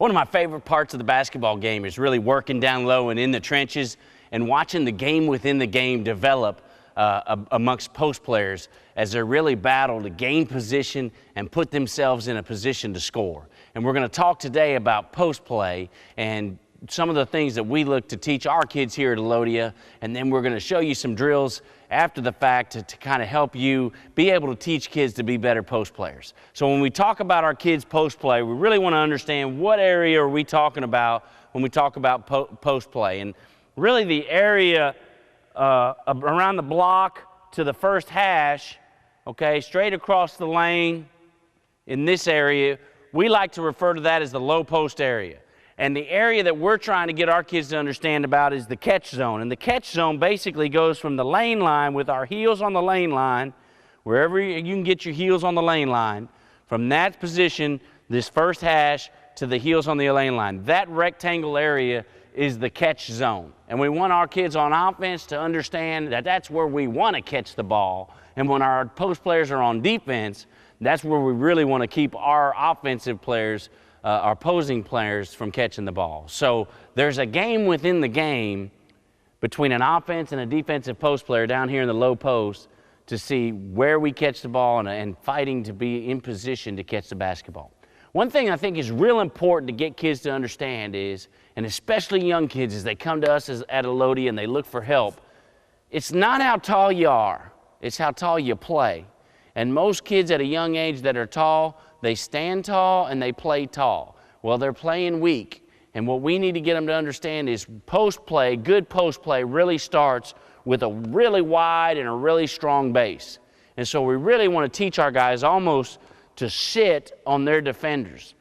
One of my favorite parts of the basketball game is really working down low and in the trenches and watching the game within the game develop amongst post players as they really battle to gain position and put themselves in a position to score. And we're going to talk today about post play and some of the things that we look to teach our kids here at Elodia, and then we're going to show you some drills after the fact to kind of help you be able to teach kids to be better post players. So when we talk about our kids post play, we really want to understand what area are we talking about when we talk about post play. And really the area around the block to the first hash, okay, straight across the lane in this area, we like to refer to that as the low post area. And the area that we're trying to get our kids to understand about is the catch zone. And the catch zone basically goes from the lane line with our heels on the lane line, wherever you can get your heels on the lane line, from that position, this first hash, to the heels on the lane line. That rectangle area is the catch zone. And we want our kids on offense to understand that that's where we want to catch the ball. And when our post players are on defense, that's where we really want to keep our offensive players, our opposing players, from catching the ball. So there's a game within the game between an offense and a defensive post player down here in the low post to see where we catch the ball and fighting to be in position to catch the basketball. One thing I think is real important to get kids to understand is, and especially young kids as they come to us at Elodia and they look for help, it's not how tall you are, it's how tall you play. And most kids at a young age that are tall, they stand tall and they play tall. Well, they're playing weak. And what we need to get them to understand is post play, good post play, really starts with a really wide and a really strong base. And so we really want to teach our guys almost to sit on their defenders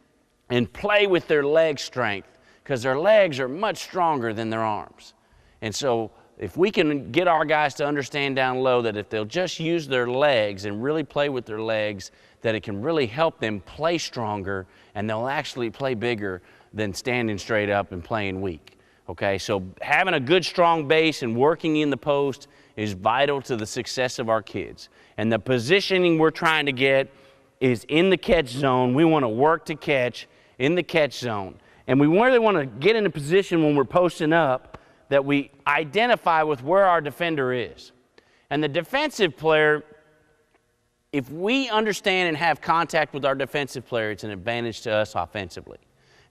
and play with their leg strength, because their legs are much stronger than their arms. And so if we can get our guys to understand down low that if they'll just use their legs and really play with their legs, that it can really help them play stronger and they'll actually play bigger than standing straight up and playing weak. Okay, so having a good strong base and working in the post is vital to the success of our kids. And the positioning we're trying to get is in the catch zone. We want to work to catch in the catch zone. And we really want to get in a position when we're posting up that we identify with where our defender is. And the defensive player, if we understand and have contact with our defensive player, it's an advantage to us offensively.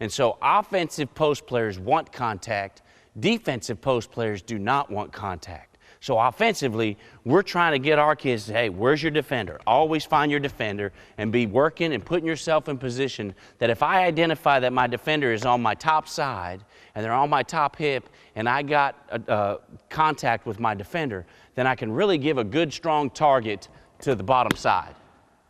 And so offensive post players want contact. Defensive post players do not want contact. So offensively, we're trying to get our kids to, hey, where's your defender? Always find your defender and be working and putting yourself in position that if I identify that my defender is on my top side and they're on my top hip and I got contact with my defender, then I can really give a good, strong target to the bottom side,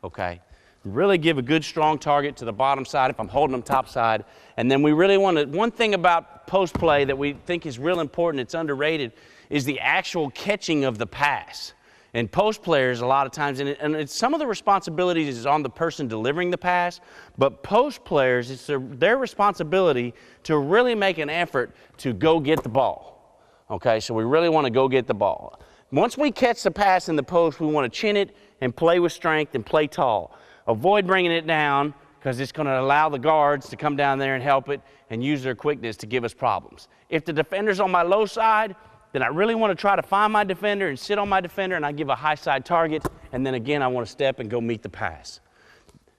okay? Really give a good, strong target to the bottom side if I'm holding them top side. And then we really want to, one thing about post play that we think is real important, it's underrated, is the actual catching of the pass. And post players a lot of times, and some of the responsibilities is on the person delivering the pass, but post players, it's their responsibility to really make an effort to go get the ball. Okay, so we really want to go get the ball. Once we catch the pass in the post, we want to chin it and play with strength and play tall. Avoid bringing it down, because it's going to allow the guards to come down there and help it and use their quickness to give us problems. If the defender's on my low side, then I really want to try to find my defender and sit on my defender, and I give a high side target, and then again I want to step and go meet the pass.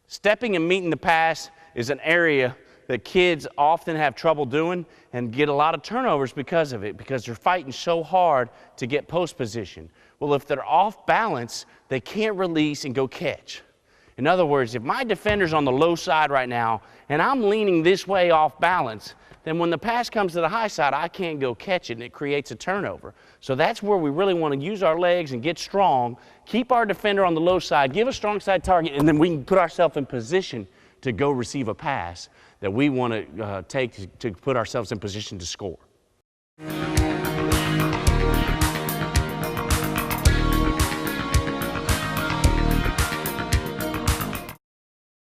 Stepping and meeting the pass is an area that kids often have trouble doing and get a lot of turnovers because of it, because they're fighting so hard to get post position. Well, if they're off balance, they can't release and go catch. In other words, if my defender's on the low side right now and I'm leaning this way off balance, then when the pass comes to the high side, I can't go catch it and it creates a turnover. So that's where we really want to use our legs and get strong, keep our defender on the low side, give a strong side target, and then we can put ourselves in position to go receive a pass that we want to take to put ourselves in position to score.